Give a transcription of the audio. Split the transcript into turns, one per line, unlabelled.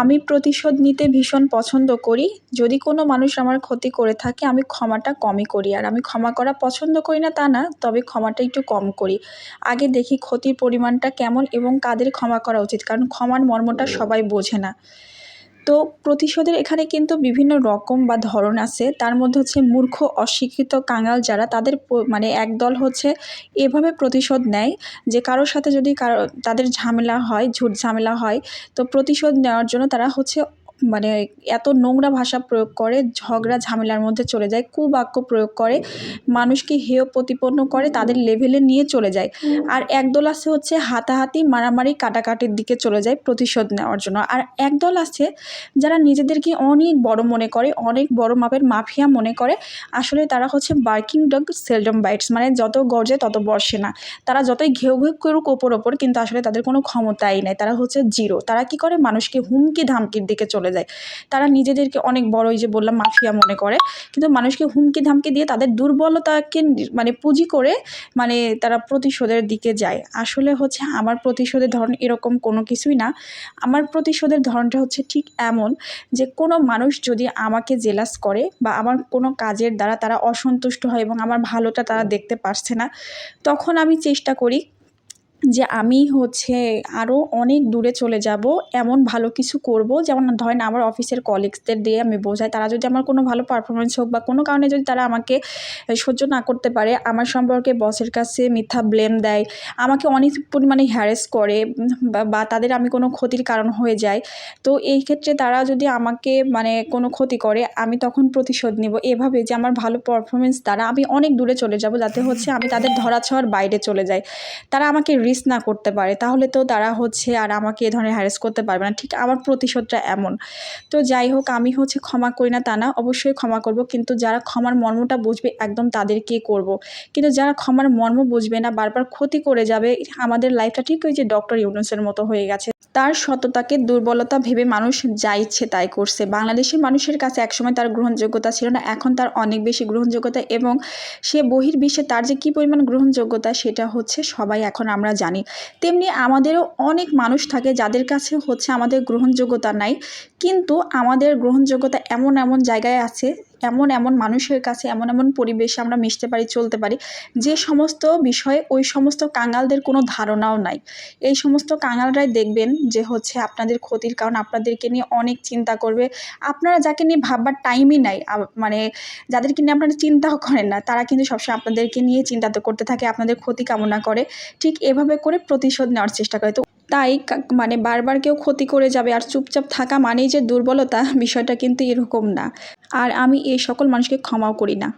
আমি প্রতিশোধ নিতে ভীষণ পছন্দ করি। যদি কোনো মানুষ আমার ক্ষতি করে থাকে আমি ক্ষমাটা কমই করি। আর আমি ক্ষমা করা পছন্দ করি না তা না, তবে ক্ষমাটা একটু কম করি। আগে দেখি ক্ষতির পরিমাণটা কেমন এবং কাদের ক্ষমা করা উচিত। কারণ ক্ষমার মর্মটা সবাই বোঝে না। তো প্রতিশোধের এখানে কিন্তু বিভিন্ন রকম বা ধরন আছে। তার মধ্যে হচ্ছে মূর্খ, অশিক্ষিত, কাঙাল যারা তাদের মানে একদল হচ্ছে এভাবে প্রতিশোধ নেয় যে কারোর সাথে যদি তাদের ঝামেলা হয়, ঝুট ঝামেলা হয়, তো প্রতিশোধ নেওয়ার জন্য তারা হচ্ছে মানে এত নোংরা ভাষা প্রয়োগ করে, ঝগড়া ঝামেলার মধ্যে চলে যায়, কুবাক্য প্রয়োগ করে, মানুষকে হেয় প্রতিপন্ন করে, তাদের লেভেলে নিয়ে চলে যায়। আর একদল আছে হচ্ছে হাতাহাতি, মারামারি, কাটাকাটির দিকে চলে যায় প্রতিশোধ নেওয়ার জন্য। আর একদল আছে যারা নিজেদেরকে অনেক বড় মনে করে, অনেক বড় মাপের মাফিয়া মনে করে। আসলে তারা হচ্ছে বার্কিং ডগ সেলডম বাইটস, মানে যত গর্জে তত বর্ষে না। তারা যতই ঘেউ ঘেউ করুক ওপর কিন্তু আসলে তাদের কোনো ক্ষমতাই নেই। তারা হচ্ছে জিরো। তারা কি করে, মানুষকে হুমকি ধামকির দিকে চলে যায়। তারা নিজেদেরকে অনেক বড়, এই যে বললাম, মাফিয়া মনে করে, কিন্তু মানুষকে হুমকি ধামকি দিয়ে তাদের দুর্বলতাকে মানে পুঁজি করে মানে তারা প্রতিশোধের দিকে যায়। আসলে হচ্ছে আমার প্রতিশোধের ধরন এরকম কোনো কিছুই না। আমার প্রতিশোধের ধরনটা হচ্ছে ঠিক এমন যে কোনো মানুষ যদি আমাকে জেলাস করে বা আমার কোনো কাজের দ্বারা তারা অসন্তুষ্ট হয় এবং আমার ভালোটা তারা দেখতে পারছে না, তখন আমি চেষ্টা করি যে আমি হচ্ছে আরও অনেক দূরে চলে যাব, এমন ভালো কিছু করব। যেমন ধরেন আমার অফিসের কলিগসদের দিয়ে আমি বোঝাই, তারা যদি আমার কোনো ভালো পারফরমেন্স হোক বা কোনো কারণে যদি তারা আমাকে সহ্য না করতে পারে, আমার সম্পর্কে বসের কাছে মিথ্যা ব্লেম দেয়, আমাকে অনেক পরিমাণে হ্যারাস করে, বা তাদের আমি কোনো ক্ষতির কারণ হয়ে যাই, তো এই ক্ষেত্রে তারা যদি আমাকে মানে কোনো ক্ষতি করে, আমি তখন প্রতিশোধ নিব এভাবে যে আমার ভালো পারফরমেন্স দ্বারা আমি অনেক দূরে চলে যাব, যাতে হচ্ছে আমি তাদের ধরাছোঁয়ার বাইরে চলে যাই, তারা আমাকে রিস্ক না করতে পারে। তাহলে তো তারা হচ্ছে আর আমাকে এ ধরনের হ্যারাস করতে পারবে না। ঠিক আমার প্রতিশোধটা এমন। তো যাই হোক, আমি হচ্ছে ক্ষমা করি না তা না, অবশ্যই ক্ষমা করব, কিন্তু যারা ক্ষমার মর্মটা বুঝবে একদম তাদেরকেই করব। কিন্তু যারা ক্ষমার মর্ম বুঝবে না, বারবার ক্ষতি করে যাবে, আমাদের লাইফটা ঠিক ওই যে ডক্টর ইউনূসের মতো হয়ে গেছে। তার সততাকে দুর্বলতা ভেবে মানুষ যা ইচ্ছে তাই করছে। বাংলাদেশের মানুষের কাছে একসময় তার গ্রহণযোগ্যতা ছিল না, এখন তার অনেক বেশি গ্রহণযোগ্যতা, এবং সে বহির্বিশ্বে তার যে কী পরিমাণ গ্রহণযোগ্যতা সেটা হচ্ছে সবাই এখন আমরা জানি। তেমনি আমাদেরও অনেক মানুষ থাকে যাদের কাছে হচ্ছে আমাদের গ্রহণযোগ্যতা নাই, কিন্তু আমাদের গ্রহণযোগ্যতা এমন এমন জায়গায় আছে, এমন এমন মানুষের কাছে, এমন এমন পরিবেশে আমরা মিশতে পারি, চলতে পারি, যে সমস্ত বিষয়ে ওই সমস্ত কাঙালদের কোনো ধারণাও নাই। এই সমস্ত কাঙালরাই দেখবেন যে হচ্ছে আপনাদের ক্ষতির কারণ, আপনাদেরকে নিয়ে অনেক চিন্তা করবে। আপনারা যাকে নিয়ে ভাববার টাইমই নাই, মানে যাদেরকে নিয়ে আপনারা চিন্তাও করেন না, তারা কিন্তু সবসময় আপনাদেরকে নিয়ে চিন্তা তো করতে থাকে, আপনাদের ক্ষতি কামনা করে, ঠিক এভাবে করে প্রতিশোধ নেওয়ার চেষ্টা করে। তো তাই মানে বারবার কেউ ক্ষতি করে যাবে আর চুপচাপ থাকা মানেই যে দুর্বলতা, বিষয়টা কিন্তু এরকম না। আর আমি এই সকল মানুষকে ক্ষমাও করি না।